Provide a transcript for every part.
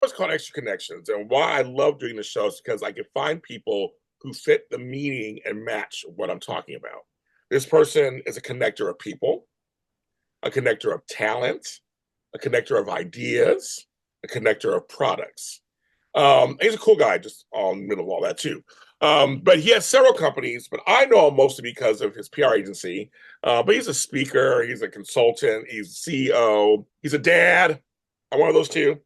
It's called Extra Connections. And why I love doing the show is because I can find people who fit the meaning and match what I'm talking about. This person is a connector of people, a connector of talent, a connector of ideas, a connector of products. He's a cool guy, just all in the middle of all that too. But he has several companies, but I know him mostly because of his PR agency. But he's a speaker, he's a consultant, he's a CEO, he's a dad. I'm one of those two.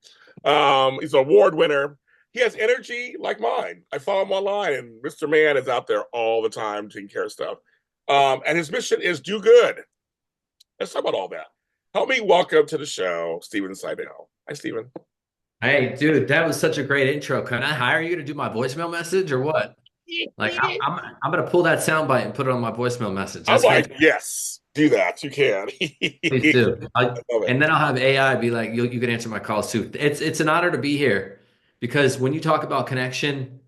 He's an award winner. He has energy like mine. I follow him online, and Mr. Man is out there all the time taking care of stuff. And his mission is do good. Let's talk about all that. Help me welcome to the show, Stephen Seidel. Hi, Stephen. Hey, dude, that was such a great intro. Can I hire you to do my voicemail message or what? Like, I'm gonna pull that soundbite and put it on my voicemail message. I'm That's like, fantastic. yes, do that. You can. Please I do. love it. And then I'll have AI be like, you can answer my calls too. It's an honor to be here because when you talk about connection,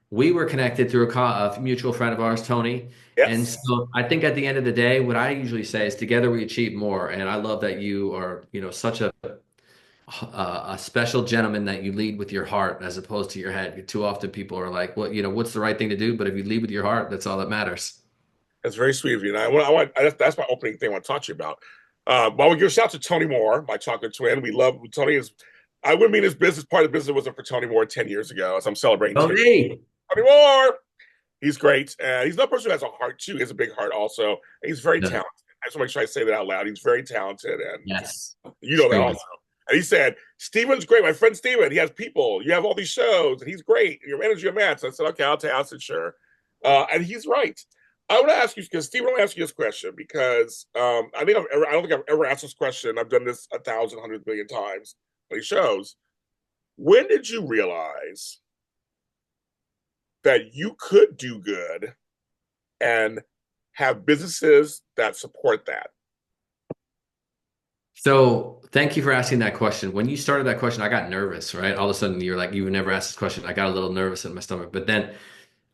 we were connected through a mutual friend of ours, Tony. And Yes. so I think at the end of the day, what I usually say is together we achieve more. And I love that you are, such a special gentleman that you lead with your heart as opposed to your head. Too often people are like, well, what's the right thing to do? But if you lead with your heart, that's all that matters. That's very sweet of you. And that's my opening thing I want to talk to you about. But I want to give a shout out to Tony Moore, my chocolate twin. We love Tony is I wouldn't mean his business part of the business wasn't for Tony Moore 10 years ago, as I'm celebrating Oh, 10 years. hey. Tony Moore. He's great. He's another person who has a heart too. He has a big heart also. And he's very Yeah. talented. I just want to make sure I say that out loud. He's very talented, and Yes. you know that Extremely. also. And he said, Steven's great. My friend Steven, he has people. You have all these shows, and he's great. Your energy will match. I said, okay, I'll tell you. I said, sure. And he's right. I want to ask you because Steven, I want to ask you this question because I don't think I've ever asked this question. I've done this 1,000 times on these shows. When did you realize that you could do good and have businesses that support that? So thank you for asking that question. When you started that question, I got nervous, right? All of a sudden you're like, you never asked this question. I got a little nervous in my stomach, but then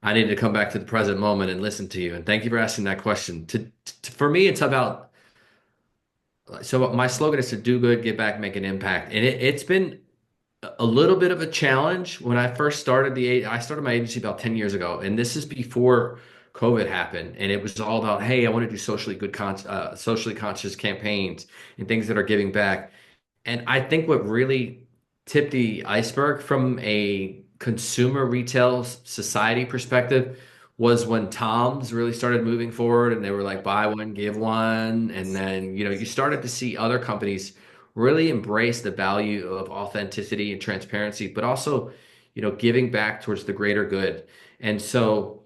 I needed to come back to the present moment and listen to you. And thank you for asking that question. For me, it's about, so my slogan is to do good, give back, make an impact. And it's been a little bit of a challenge when I first started I started my agency about 10 years ago, and this is before COVID happened. And it was all about, hey, I want to do socially conscious campaigns and things that are giving back. And I think what really tipped the iceberg from a consumer retail society perspective was when Tom's really started moving forward and they were like buy one, give one. And then, you started to see other companies really embrace the value of authenticity and transparency, but also, giving back towards the greater good. And so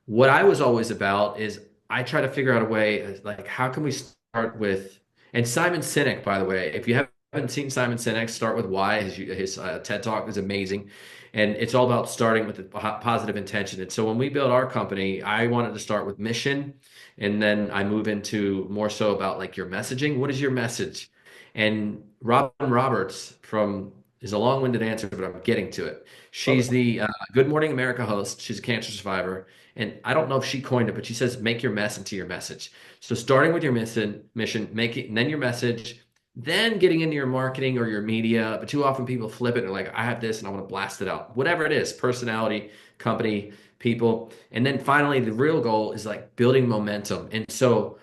what I was always about is I try to figure out a way like how can we start with and Simon Sinek, by the way, if you haven't seen Simon Sinek, start with why. His TED Talk is amazing, and it's all about starting with a positive intention. And so when we built our company, I wanted to start with mission, and then I move into more so about like your messaging. What is your message? And Robin Roberts from is a long-winded answer, but I'm getting to it. Love it. She's the Good Morning America host. She's a cancer survivor. And I don't know if she coined it, but she says, make your mess into your message. So starting with your mission, make it, and then your message, then getting into your marketing or your media. But too often people flip it and like, I have this and I want to blast it out. Whatever it is, personality, company, people. And then finally, the real goal is like building momentum. And so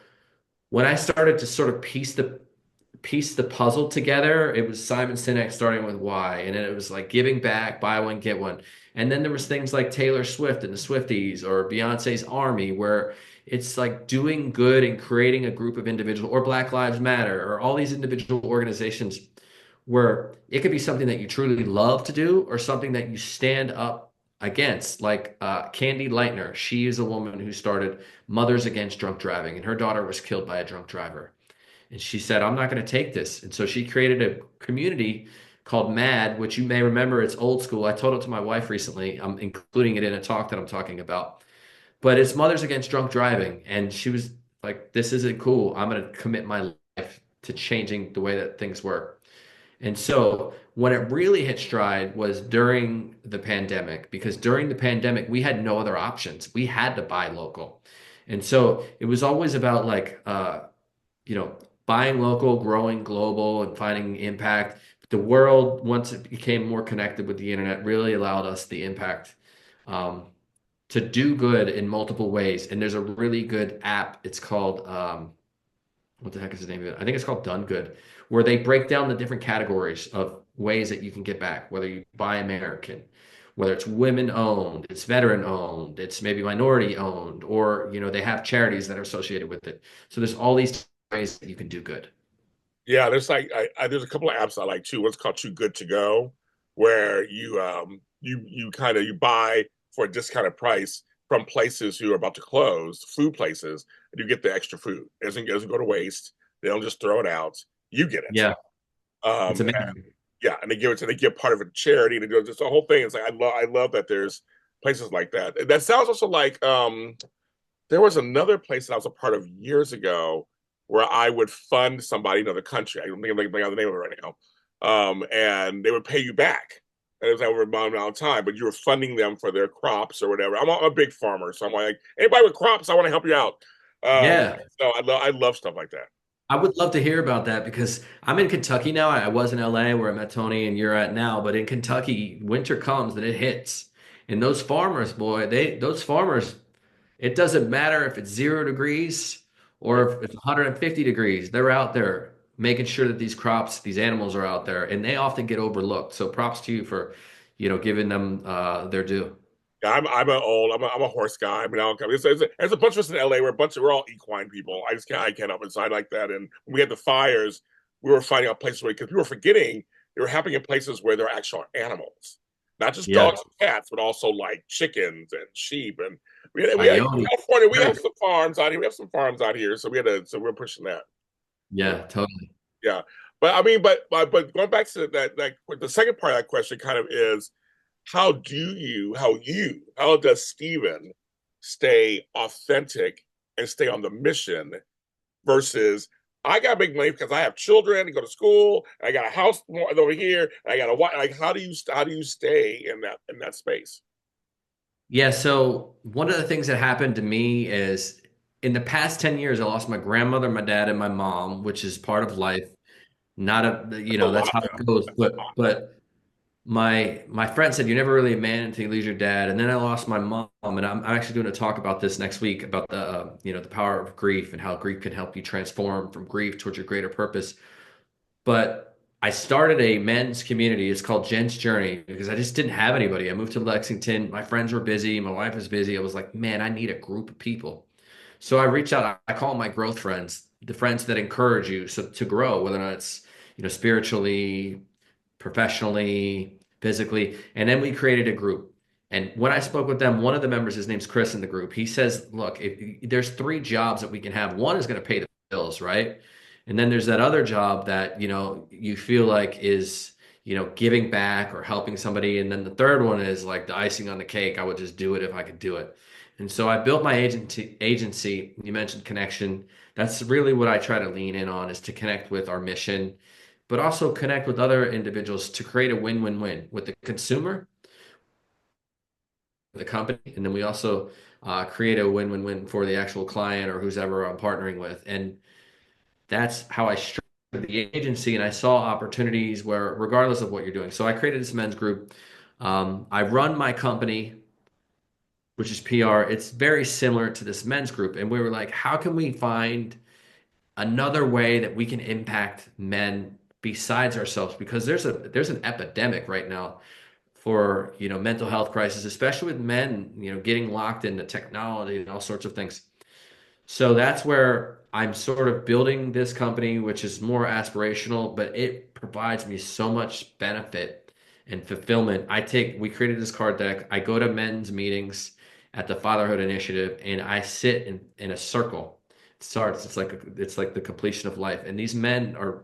when I started to sort of piece the puzzle together, it was Simon Sinek starting with why, and then it was like giving back, buy one, get one. And then there was things like Taylor Swift and the Swifties or Beyonce's Army, where it's like doing good and creating a group of individuals, or Black Lives Matter, or all these individual organizations where it could be something that you truly love to do or something that you stand up against. Like Candy Lightner, she is a woman who started Mothers Against Drunk Driving, and her daughter was killed by a drunk driver. And she said, I'm not going to take this. And so she created a community called MAD, which you may remember, it's old school. I told it to my wife recently. I'm including it in a talk that I'm talking about. But it's Mothers Against Drunk Driving. And she was like, this isn't cool. I'm going to commit my life to changing the way that things work. And so when it really hit stride was during the pandemic, because during the pandemic, we had no other options. We had to buy local. And so it was always about like, you know, buying local, growing global, and finding impact. the world, once it became more connected with the internet, really allowed us the impact um, to do good in multiple ways. And there's a really good app. It's called what the heck is the name of it? I think it's called Done Good, where they break down the different categories of ways that you can get back, whether you buy American, whether it's women owned, it's veteran owned, it's maybe minority owned, or they have charities that are associated with it. So there's all these ways that you can do good. Yeah, there's like there's a couple of apps I like too. One's called Too Good to Go, where you kind of you buy for a discounted price from places who are about to close, food places, and you get the extra food. It doesn't go to waste. They don't just throw it out. You get it. Yeah, it's Um, amazing. yeah, and they give part of it to charity, and it goes just the whole thing. It's like I love that there's places like that. That sounds also like there was another place that I was a part of years ago where I would fund somebody in another country. I don't think I'm bring out the name of it right now. And they would pay you back. And it was over a amount of time, but you were funding them for their crops or whatever. I'm a big farmer, so I'm like, anybody with crops, I want to help you out. Um, Yeah, so I love stuff like that. I would love to hear about that because I'm in Kentucky now. I was in LA where I met Tony and you're at now, but in Kentucky, winter comes and it hits. And those farmers, boy, those farmers, it doesn't matter if it's 0 degrees Yeah. or if it's 150 degrees. They're out there making sure that these crops, these animals are out there, and they often get overlooked. So props to you for, giving them their due. Yeah, I'm a horse guy. I mean, I don't, there's a bunch of us in LA. We're all equine people. I can't up inside like that. And when we had the fires, we were finding out places where because we were forgetting they were happening in places where there are actual animals, not just Yeah. dogs and cats, but also like chickens and sheep. And we had in Coyote. California, we have Right. some farms out here. We have some farms out here, so we're pushing that. Yeah, totally. Yeah, but I mean, but going back to that the second part of that question kind of is how does Steven stay authentic and stay on the mission versus I got to make money because I have children and go to school. I got a house over here. And I got a wife. Like, how do you stay in that space? Yeah, so one of the things that happened to me is in the past 10 years, I lost my grandmother, my dad, and my mom, which is part of life. Not That's a that's lot, how it goes. But my friend said you're never really a man until you lose your dad. And then I lost my mom, and I'm actually doing a talk about this next week about the power of grief and how grief can help you transform from grief towards your greater purpose. But I started a men's community. It's called Jen's Journey because I just didn't have anybody. I moved to Lexington. My friends were busy. My wife was busy. I was like, man, I need a group of people. So I reached out. I call them my growth friends, the friends that encourage you to grow, whether or not it's spiritually, professionally, physically. And then we created a group. And when I spoke with them, one of the members, his name's Chris in the group, he says, look, if there's three jobs that we can have. One is going to pay the bills, right? And then there's that other job that, you feel like is, giving back or helping somebody. And then the third one is like the icing on the cake. I would just do it if I could do it. And so I built my agency. You mentioned connection. That's really what I try to lean in on is to connect with our mission, but also connect with other individuals to create a win-win-win with the consumer, the company, and then we also create a win-win-win for the actual client or who's ever I'm partnering with. And that's how I structured the agency. And I saw opportunities where, regardless of what you're doing, so I created this men's group. I run my company, which is PR. It's very similar to this men's group. And we were like, how can we find another way that we can impact men besides ourselves? Because there's an epidemic right now for mental health crisis, especially with men getting locked into technology and all sorts of things. So that's where I'm sort of building this company, which is more aspirational, but it provides me so much benefit and fulfillment. We created this card deck. I go to men's meetings at the Fatherhood Initiative and I sit in a circle. It starts, it's like the completion of life. And these men are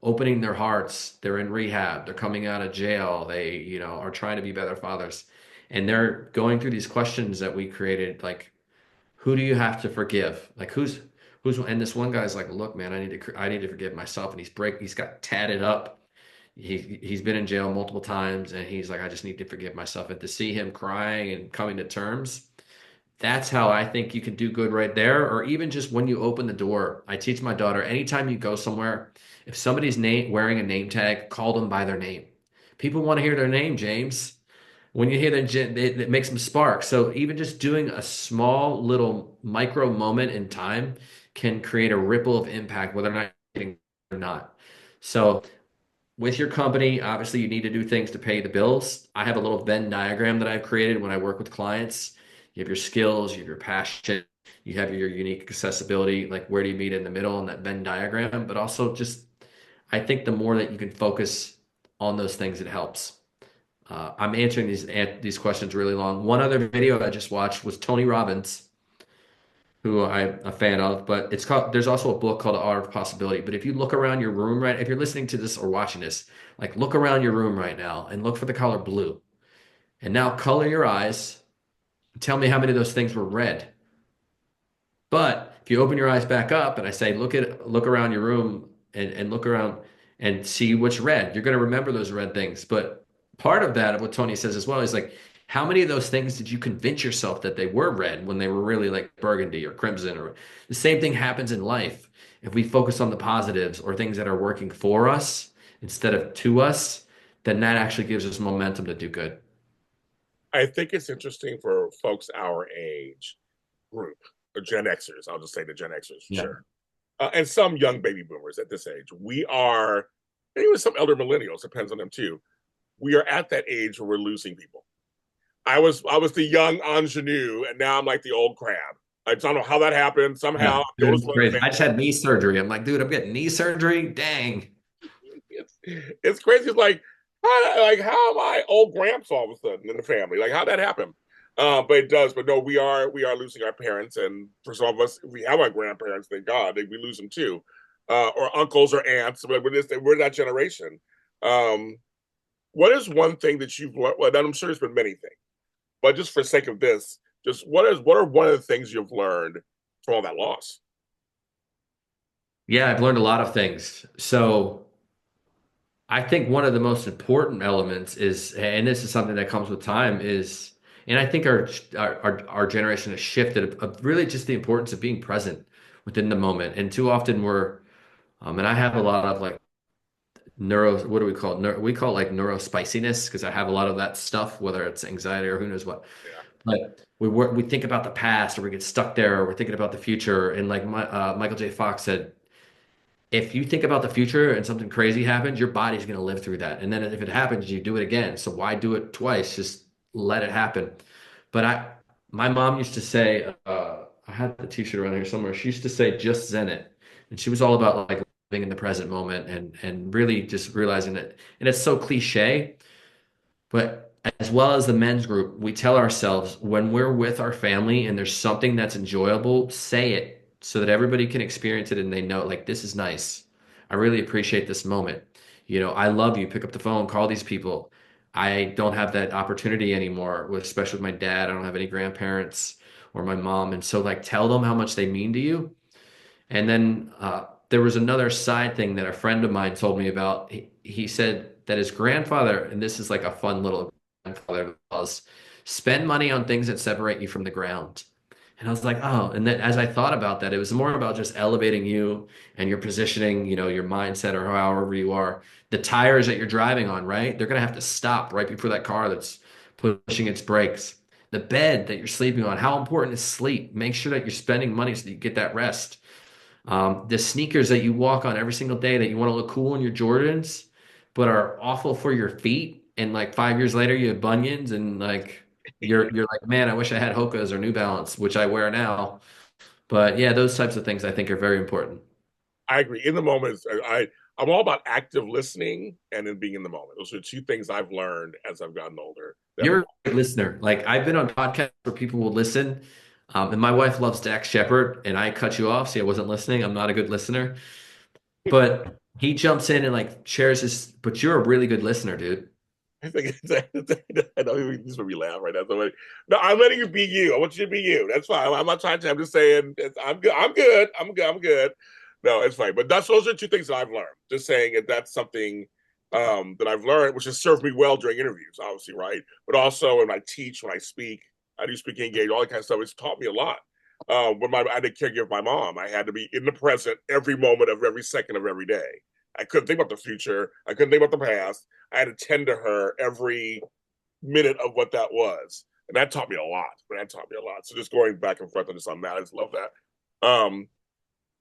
opening their hearts. They're in rehab. They're coming out of jail. They, are trying to be better fathers. And they're going through these questions that we created, like, who do you have to forgive? Like and this one guy's like, look, man, I need to forgive myself. And he's got tatted up. He's been in jail multiple times and he's like, I just need to forgive myself. And to see him crying and coming to terms, that's how I think you can do good right there. Or even just when you open the door, I teach my daughter anytime you go somewhere, If somebody's wearing a name tag, call them by their name. People want to hear their name, James. When you hear that, it makes them spark. So even just doing a small little micro moment in time can create a ripple of impact, whether or not you're getting or not. So with your company, obviously you need to do things to pay the bills. I have a little Venn diagram that I've created when I work with clients. You have your skills, you have your passion, you have your unique accessibility, like where do you meet in the middle in that Venn diagram, but also just I think the more that you can focus on those things, it helps. I'm answering these questions really long. One other video I just watched was Tony Robbins, who I'm a fan of, but it's called, there's also a book called The Art of Possibility. But if you look around your room right, if you're listening to this or watching this, like look around your room right now and look for the color blue. And now color your eyes. Tell me how many of those things were red. But if you open your eyes back up and I say, look around your room and look around and see what's red, you're going to remember those red things. But part of that, of what Tony says as well, is like, how many of those things did you convince yourself that they were red when they were really like burgundy or crimson? Or the same thing happens in life. If we focus on the positives or things that are working for us instead of to us, then that actually gives us momentum to do good. I think it's interesting for folks our age group, the Gen Xers. I'll just say the Gen Xers for Yeah. sure, and some young baby boomers at this age. We are, and even some elder millennials. Depends on them too. We are at that age where we're losing people. I was the young ingenue, and now I'm like the old crab. I don't know how that happened. Somehow, Yeah, I'm the dude, oldest it's one in the crazy. I just family. had knee surgery. I'm like, dude, I'm getting knee surgery. Dang. It's crazy. It's like how am I old gramps all of a sudden in the family? Like how that happen? But it does. But no, we are losing our parents, and for some of us, we have our grandparents. Thank God, we lose them too, or uncles or aunts. But we're that generation. Um, what is one thing that you've learned? Well, I'm sure there's been many things, but just for sake of this, just what are one of the things you've learned from all that loss? Yeah, I've learned a lot of things. So I think one of the most important elements is, and this is something that comes with time, is, and I think our generation has shifted of really just the importance of being present within the moment. And too often and I have a lot of like what do we call it? We call it like neurospiciness because I have a lot of that stuff, whether it's anxiety or who knows what. Yeah, But we think about the past or we get stuck there or we're thinking about the future. And like Michael J. Fox said, if you think about the future and something crazy happens, your body's going to live through that. And then if it happens, you do it again. So why do it twice? Just let it happen. But my mom used to say, I had the t-shirt around here somewhere. She used to say, just zen it. And she was all about like living in the present moment and really just realizing that. And it's so cliche, but as well as the men's group, we tell ourselves when we're with our family and there's something that's enjoyable, say it so that everybody can experience it and they know, like, this is nice. I really appreciate this moment. I love you. Pick up the phone, call these people. I don't have that opportunity anymore, especially with my dad. I don't have any grandparents or my mom. And so, like, tell them how much they mean to you. And then there was another side thing that a friend of mine told me about. He said that his grandfather, and this is like a fun little grandfather was, spend money on things that separate you from the ground. And I was like, oh, and then as I thought about that, it was more about just elevating you and your positioning, your mindset or however you are. The tires that you're driving on, right? They're going to have to stop right before that car that's pushing its brakes. The bed that you're sleeping on, how important is sleep? Make sure that you're spending money so that you get that rest. The sneakers that you walk on every single day that you want to look cool in your Jordans, but are awful for your feet. And like 5 years later, you have bunions and like you're like, man, I wish I had Hoka's or New Balance, which I wear now. But yeah, those types of things I think are very important. I agree. In the moment, I'm all about active listening and then being in the moment. Those are two things I've learned as I've gotten older. That You're a good listener. Like I've been on podcasts where people will listen, and my wife loves Dax Shepard, and I cut you off, see I wasn't listening. I'm not a good listener, but he jumps in and like shares his. But you're a really good listener, dude. I think I know this is where we laugh right now. So like, no, I'm letting you be you. I want you to be you. That's fine. I'm not trying to. I'm just saying I'm good. I'm good. I'm good. I'm good. No, it's fine. But those are two things that I've learned. Just saying that that's something that I've learned, which has served me well during interviews, obviously, right? But also when I teach, when I speak, I do speaking engage, all that kind of stuff. It's taught me a lot. When I did caregive my mom, I had to be in the present every moment of every second of every day. I couldn't think about the future. I couldn't think about the past. I had to tend to her every minute of what that was. And that taught me a lot. That taught me a lot. So just going back and forth on this on that, I just love that.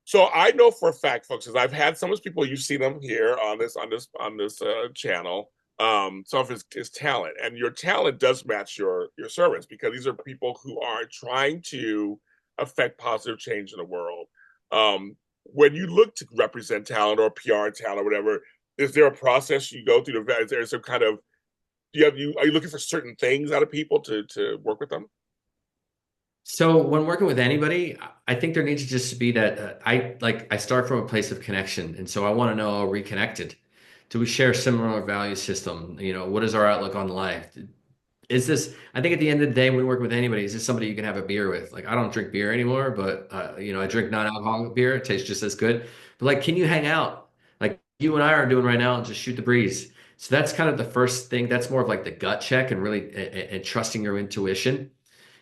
So I know for a fact, folks, because I've had some of those people, you see them here on this channel. Some of his talent, and your talent does match your service, because these are people who are trying to affect positive change in the world. When you look to represent talent or PR talent or whatever, is there a process you go through? Is there some kind of are you looking for certain things out of people to work with them? So when working with anybody, I think there needs to just be that I start from a place of connection, and so I want to know, are we connected? Do we share similar value system? What is our outlook on life? Is this, I think at the end of the day, when we work with anybody, is this somebody you can have a beer with? Like, I don't drink beer anymore, but I drink non-alcoholic beer. It tastes just as good. But like, can you hang out? Like you and I are doing right now and just shoot the breeze. So that's kind of the first thing. That's more of like the gut check and really and trusting your intuition.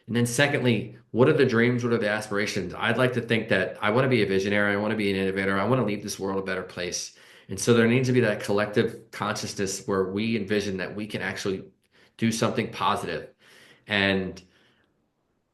And then secondly, what are the dreams? What are the aspirations? I'd like to think that I want to be a visionary. I want to be an innovator. I want to leave this world a better place. And so there needs to be that collective consciousness where we envision that we can actually do something positive. And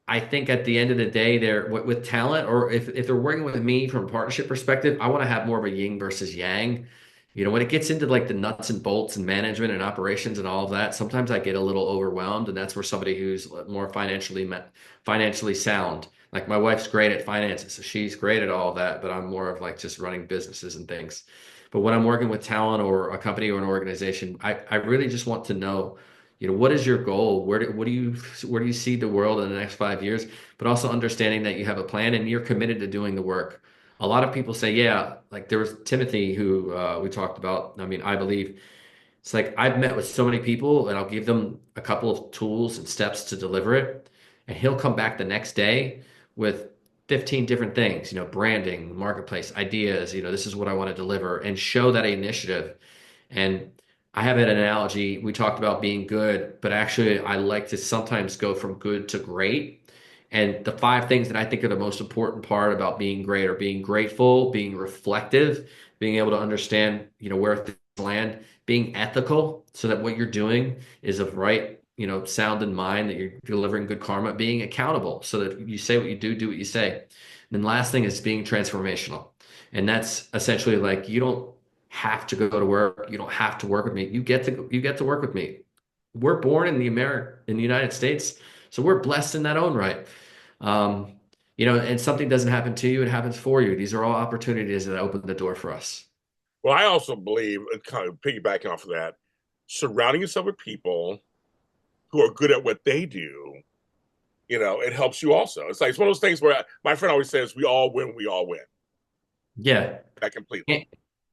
I think at the end of the day, they're with talent, or if they're working with me from a partnership perspective, I want to have more of a yin versus yang. When it gets into like the nuts and bolts and management and operations and all of that, sometimes I get a little overwhelmed, and that's where somebody who's more financially sound. Like my wife's great at finances, so she's great at all of that, but I'm more of like just running businesses and things. But when I'm working with talent or a company or an organization, I really just want to know, what is your goal? Where do you see the world in the next 5 years? But also understanding that you have a plan and you're committed to doing the work. A lot of people say, yeah, like there was Timothy who we talked about. I mean, I believe it's like I've met with so many people and I'll give them a couple of tools and steps to deliver it. And he'll come back the next day with 15 different things, branding, marketplace, ideas, this is what I want to deliver and show that initiative. And I have an analogy. We talked about being good, but actually, I like to sometimes go from good to great. And the five things that I think are the most important part about being great are being grateful, being reflective, being able to understand, where things land, being ethical, so that what you're doing is of right, sound in mind, that you're delivering good karma, being accountable, so that you say what you do what you say. And then last thing is being transformational. And that's essentially like you don't have to go to work. You don't have to work with me. You get to work with me. We're born in the United States, so we're blessed in that own right. Um, and something doesn't happen to you, it happens for you. These are all opportunities that open the door for us. Well, I also believe, kind of piggybacking off of that, surrounding yourself with people who are good at what they do, it helps you also. It's one of those things where my friend always says, "We all win, we all win." Yeah. That completely.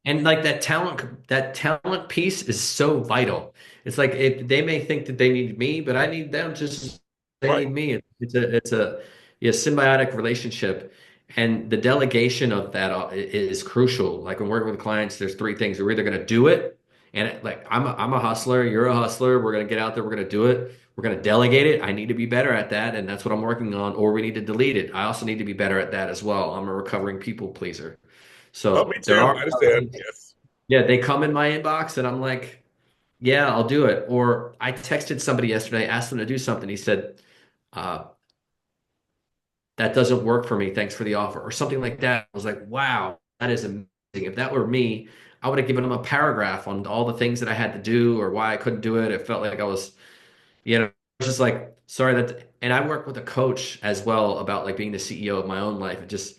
And like that talent piece is so vital. It's like they may think that they need me, but I need them just as they Right. need me. It's a yeah, symbiotic relationship. And the delegation of that is crucial. Like when working with clients, there's three things. We're either going to do it, and like I'm a hustler, you're a hustler. We're going to get out there, we're going to do it. We're going to delegate it. I need to be better at that, and that's what I'm working on. Or we need to delete it. I also need to be better at that as well. I'm a recovering people pleaser. Oh, me So there too. are I understand. Yes. yeah, they come in my inbox and I'm like, yeah, I'll do it. Or I texted somebody yesterday, asked them to do something. He said, uh, that doesn't work for me. Thanks for the offer, or something like that. I was like, wow, that is amazing. If that were me, I would have given them a paragraph on all the things that I had to do or why I couldn't do it. It felt like I was, just like, sorry that. And I work with a coach as well about like being the CEO of my own life and just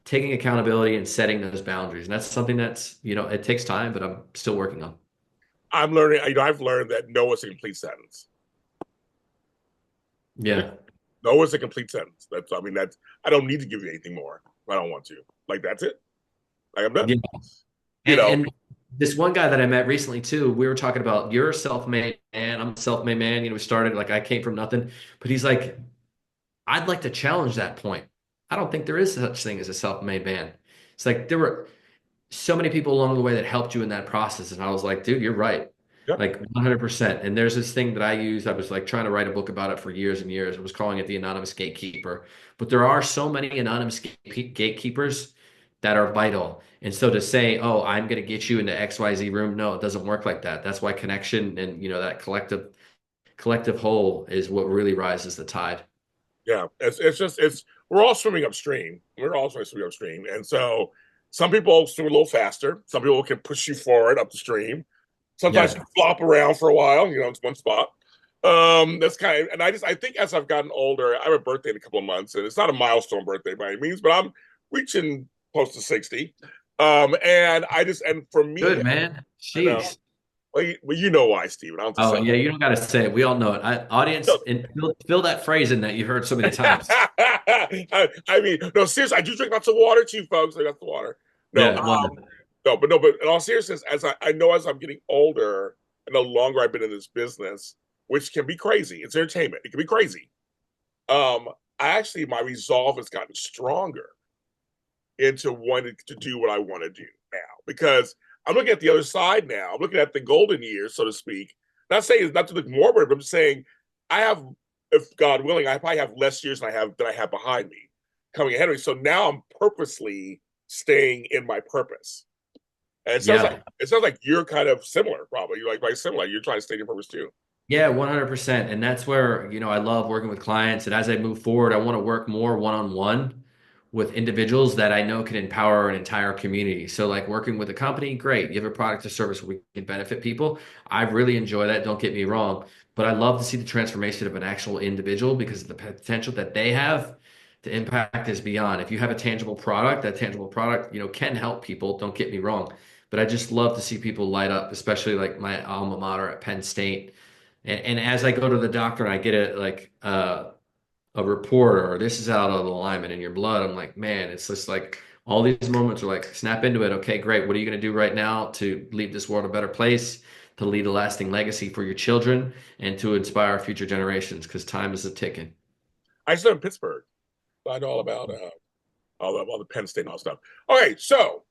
taking accountability and setting those boundaries. And that's something that's, it takes time, but I'm still working on. I'm learning, I've learned that no is a complete sentence. Yeah. No is a complete sentence. I don't need to give you anything more. I don't want to. Like, that's it. Like, I'm done. Yeah. You And, know, and this one guy that I met recently too, we were talking about you're a self-made man, I'm a self-made man. We started like I came from nothing, but he's like, I'd like to challenge that point. I don't think there is such thing as a self-made man. It's like there were so many people along the way that helped you in that process. And I was like, dude, you're right. yeah. Like 100%. And there's this thing that I use. I was like trying to write a book about it for years and years. I was calling it the anonymous gatekeeper. But there are so many anonymous gatekeepers that are vital. And so to say, oh, I'm going to get you into XYZ room, no, it doesn't work like that. That's why connection and that collective whole is what really rises the tide. Yeah, it's just it's we're all swimming upstream. We're all swimming upstream, and so some people swim a little faster. Some people can push you forward up the stream. Sometimes you Yeah. flop around for a while. It's one spot. That's kind of, and I think as I've gotten older, I have a birthday in a couple of months, and it's not a milestone birthday by any means, but I'm reaching close to 60. And for me, Good, man. I know. Jeez. Well, you know why, Steven. I don't have to Oh, say. yeah, you don't got to say it. We all know it. Audience, and fill that phrase in that you've heard so many times. I mean, no, seriously, I do drink lots of water too, folks. I got the water. No, Yeah, one. but in all seriousness, as I know, as I'm getting older and the longer I've been in this business, which can be crazy, it's entertainment. It can be crazy. Um, my resolve has gotten stronger into wanting to do what I want to do now because I'm looking at the other side now. I'm looking at the golden years, so to speak. Not saying it's not to look morbid, but I'm saying I have, if God willing, I probably have less years than I have behind me coming ahead of me. So now I'm purposely staying in my purpose. And Yeah. it sounds like you're kind of similar, probably. You're like similar. You're trying to stay in your purpose too. Yeah, 100%. And that's where, I love working with clients. And as I move forward, I want to work more one-on-one with individuals that I know can empower an entire community. So, like working with a company, great. You have a product or service where we can benefit people. I really enjoy that. Don't get me wrong. But I love to see the transformation of an actual individual because the potential that they have to impact is beyond. If you have a tangible product, that tangible product, can help people. Don't get me wrong. But I just love to see people light up, especially like my alma mater at Penn State. And as I go to the doctor and I get a report or this is out of alignment in your blood, I'm like, man, it's just like all these moments are like, snap into it. Okay, great. What are you going to do right now to leave this world a better place, to leave a lasting legacy for your children, and to inspire future generations? Because time is a ticking. I used to live in Pittsburgh. So I know all about all the Penn State and all that stuff. Okay, so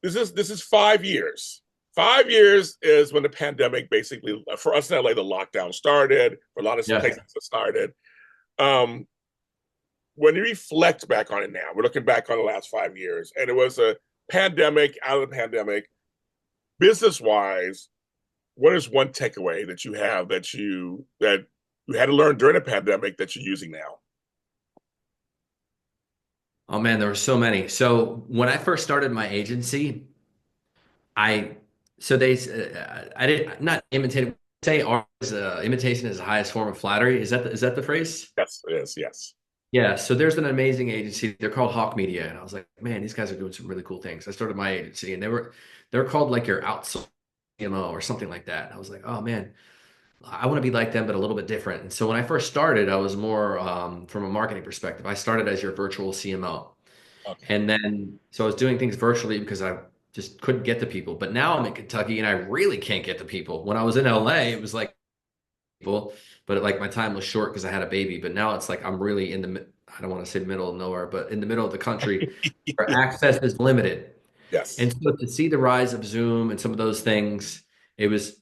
this is 5 years. 5 years is when the pandemic basically for us in LA the lockdown started. For a lot of Yeah. places it started. Um, when you reflect back on it now, we're looking back on the last 5 years, and it was a pandemic. Out of the pandemic, business wise, what is one takeaway that you have that you had to learn during the pandemic that you're using now? Oh man, there were so many. So when I first started my agency, I so they I did not imitate say art is imitation is the highest form of flattery. Is that the phrase? Yes, it is. Yes. Yeah, so there's an amazing agency. They're called Hawk Media, and I was like, man, these guys are doing some really cool things. I started my agency, and they're called like your outsourced CMO or something like that. And I was like, oh man, I want to be like them, but a little bit different. And so when I first started, I was more from a marketing perspective. I started as your virtual CMO, Okay. and then so I was doing things virtually because I just couldn't get the people. But now I'm in Kentucky, and I really can't get the people. When I was in LA, it was like people, but like my time was short because I had a baby. But now it's like I'm really in the, I don't want to say middle of nowhere, but in the middle of the country where access is limited. Yes. And so to see the rise of Zoom and some of those things, it was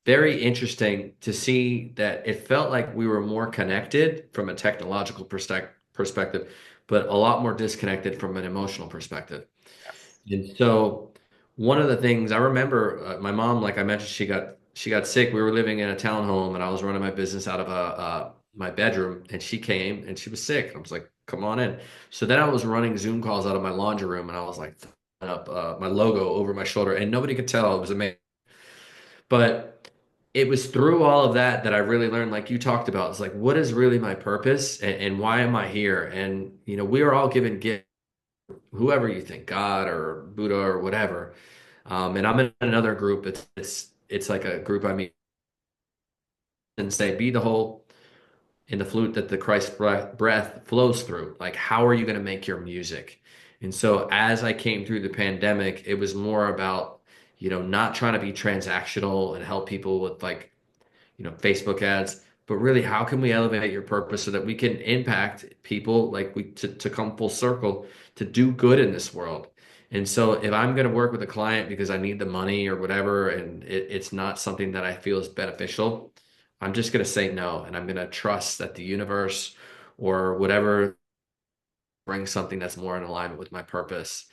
very interesting to see that it felt like we were more connected from a technological perspective, but a lot more disconnected from an emotional perspective. Yes. And so one of the things I remember, my mom, like I mentioned, she got sick. We were living in a townhome, and I was running my business out of my bedroom, and she came and she was sick. I was like, "Come on in." So then I was running Zoom calls out of my laundry room, and I was like, up my logo over my shoulder, and nobody could tell. It was amazing, but it was through all of that that I really learned, like you talked about, it's like, what is really my purpose, and why am I here? And we are all given gifts, whoever you think, God or Buddha or whatever. And I'm in another group. It's like a group I meet and say, be the whole in the flute that the Christ breath flows through. Like, how are you going to make your music? And so as I came through the pandemic, it was more about, not trying to be transactional and help people with like Facebook ads, but really how can we elevate your purpose so that we can impact people like to come full circle to do good in this world. And so if I'm going to work with a client because I need the money or whatever, and it's not something that I feel is beneficial, I'm just going to say no. And I'm going to trust that the universe or whatever bring something that's more in alignment with my purpose.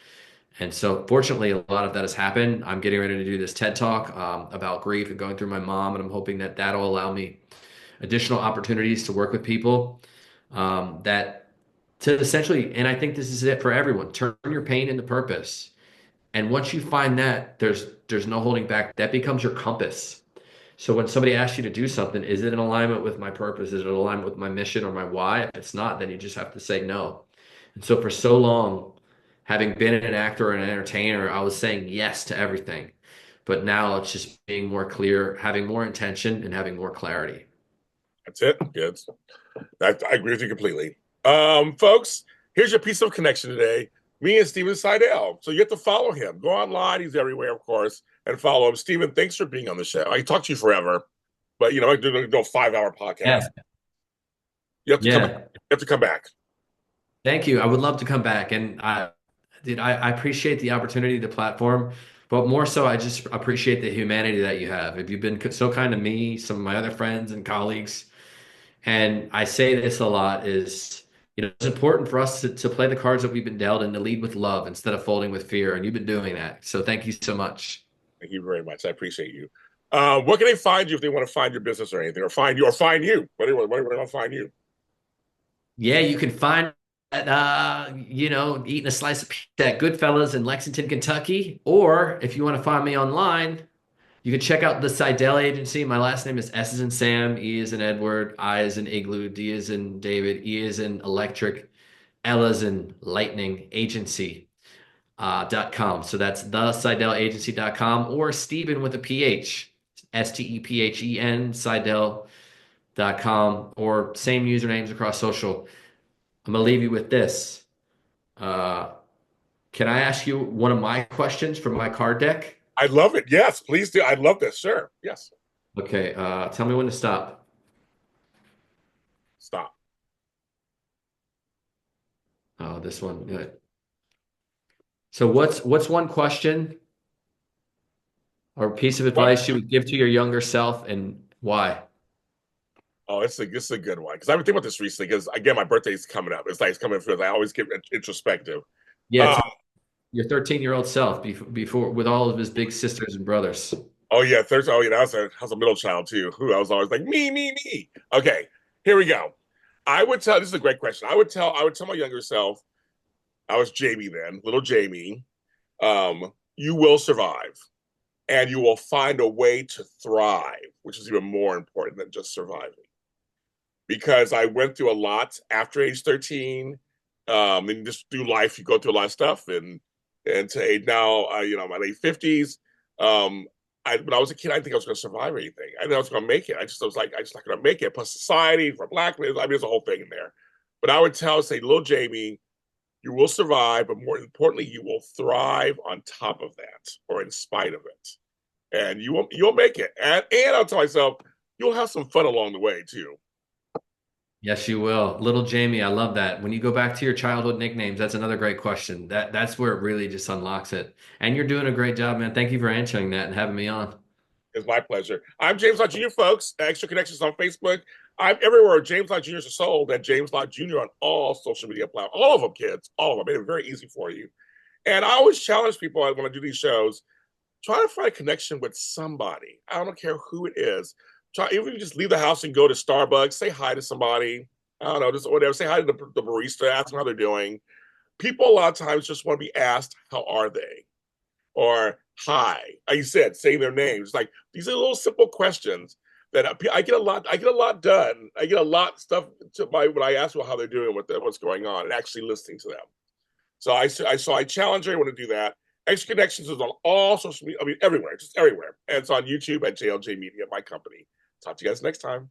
And so, fortunately, a lot of that has happened. I'm getting ready to do this TED Talk about grief and going through my mom, and I'm hoping that that'll allow me additional opportunities to work with people that to essentially, and I think this is it for everyone, turn your pain into purpose. And once you find that, there's no holding back. That becomes your compass. So when somebody asks you to do something, is it in alignment with my purpose? Is it in alignment with my mission or my why? If it's not, then you just have to say no. And so for so long, having been an actor and an entertainer, I was saying yes to everything. But now it's just being more clear, having more intention, and having more clarity. That's it. Good. I agree with you completely. Folks, here's your piece of connection today. Me and Steven Seidel. So you have to follow him. Go online. He's everywhere, of course, and follow him. Steven, thanks for being on the show. I can talk to you forever, but I do a 5-hour podcast. Yeah. You have to come. Yeah. You have to come back. Thank you. I would love to come back. And I appreciate the opportunity, the platform, but more so, I just appreciate the humanity that you have. If you've been so kind to me, some of my other friends and colleagues, and I say this a lot is, it's important for us to play the cards that we've been dealt and to lead with love instead of folding with fear. And you've been doing that. So thank you so much. Thank you very much. I appreciate you. What can they find you if they want to find your business or anything, or find you, or find you? What do they want to find you? Yeah, you can find that, eating a slice of pizza at Goodfellas in Lexington, Kentucky. Or if you want to find me online, you can check out the Seidel Agency. My last name is S as in Sam, E as in Edward, I as in Igloo, D as in David, E as in Electric, L as in Lightning Agency. .com. So that's the SeidelAgency.com or Stephen with a PH, STEPHEN, Seidel.com, or same usernames across social. I'm going to leave you with this. Uh, can I ask you one of my questions from my card deck? I love it. Yes, please do. I love this. Sure. Yes. Okay. Tell me when to stop. Stop. Oh, this one. Good. So what's one question or piece of What? advice you would give to your younger self and why? Oh, it's a good one because I've been thinking about this recently. Because again, my birthday is coming up. It's like it's coming through. I always get introspective. Yeah, Uh, your 13-year-old self before with all of his big sisters and brothers. oh yeah, Thursday. Oh yeah, I was a middle child too. Who I was always like me. Okay, here we go. I would tell. This is a great question. I would tell my younger self. I was Jamie then, little Jamie. You will survive, and you will find a way to thrive, which is even more important than just surviving. Because I went through a lot after age 13. And just through life, you go through a lot of stuff, and to age now, my late 50s. When I was a kid, I didn't think I was going to survive anything. I didn't think I was going to make it. I was like, I just not going to make it. Plus society for blackness. I mean, there's a whole thing in there. But I would say, little Jamie, you will survive, but more importantly, you will thrive on top of that, or in spite of it, and you'll make it. And I'll tell myself, you'll have some fun along the way too. Yes, you will. Little Jamie, I love that. When you go back to your childhood nicknames, that's another great question. That's where it really just unlocks it. And you're doing a great job, man. Thank you for answering that and having me on. It's my pleasure. I'm James Lott Jr., folks. Extra Connections on Facebook. I'm everywhere. James Lott Jr. is sold, and James Lott Jr. on all social media platforms. All of them, kids. All of them. Made it very easy for you. And I always challenge people when I do these shows, try to find a connection with somebody. I don't care who it is. Even if you just leave the house and go to Starbucks, say hi to somebody. I don't know, just whatever. Say hi to the barista, ask them how they're doing. People a lot of times just want to be asked, how are they? Or hi. Like you said, say their names. Like these are little simple questions that I get a lot. I get a lot done. I get a lot of stuff when I ask them how they're doing, what's going on, and actually listening to them. So I challenge everyone to do that. Extra Connections is on all social media. I mean, everywhere, just everywhere. And it's on YouTube at JLJ Media, my company. Talk to you guys next time.